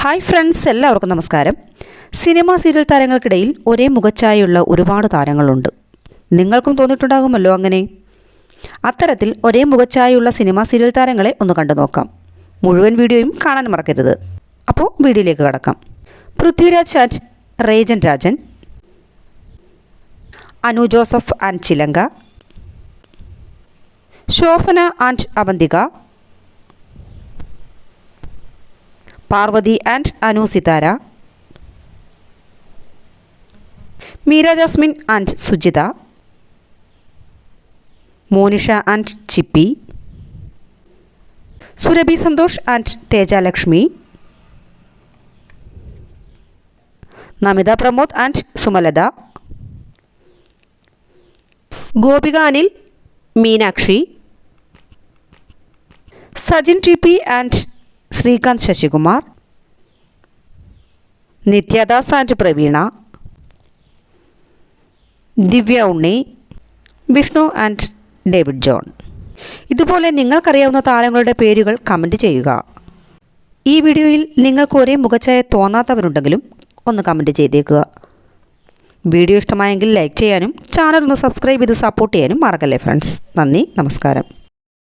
Hi friends, എല്ലാവർക്കും നമസ്കാരം. Cinema serial താരങ്ങൾക്കിടയിൽ ഒരേ മുഖച്ഛായയുള്ള ഒരുപാട് താരങ്ങളുണ്ട്. നിങ്ങൾക്കും തോന്നിയിട്ടുണ്ടാകുമല്ലോ അങ്ങനെ. അത്തരത്തിൽ ഒരേ മുഖച്ഛായയുള്ള സിനിമ സീരിയൽ താരങ്ങളെ ഒന്ന് കണ്ടു നോക്കാം. മുഴുവൻ വീഡിയോയും കാണാൻ മറക്കരുത്. അപ്പോൾ വീഡിയോയിലേക്ക് കടക്കാം. പൃഥ്വിരാജ് ആൻഡ് റേജൻ Rajan, Anu Joseph and Chilanka, Shobhana and Avantika, Parvathy and Anu Sithara, Meera Jasmine and Sujitha, Monisha and Chippy, Surabhi Santhosh and Thejalakshmi, Namitha Pramod and Sumalatha, Gopika Anil, Meenakshi, Sajin T P and Sreekanth Sasikumar, Nithyadas and Praveena, Divya Unni, Vishnu and David John. ഇതുപോലെ നിങ്ങൾക്കറിയാവുന്ന താരങ്ങളുടെ പേരുകൾ കമൻറ്റ് ചെയ്യുക. ഈ വീഡിയോയിൽ നിങ്ങൾക്ക് ഒരേ മുഖച്ഛായ തോന്നാത്തവരുണ്ടെങ്കിലും ഒന്ന് കമൻറ്റ് ചെയ്തേക്കുക. വീഡിയോ ഇഷ്ടമായെങ്കിൽ ലൈക്ക് ചെയ്യാനും ചാനൽ ഒന്ന് സബ്സ്ക്രൈബ് ചെയ്ത് സപ്പോർട്ട് ചെയ്യാനും മറക്കല്ലേ ഫ്രണ്ട്സ്. നന്ദി, നമസ്കാരം.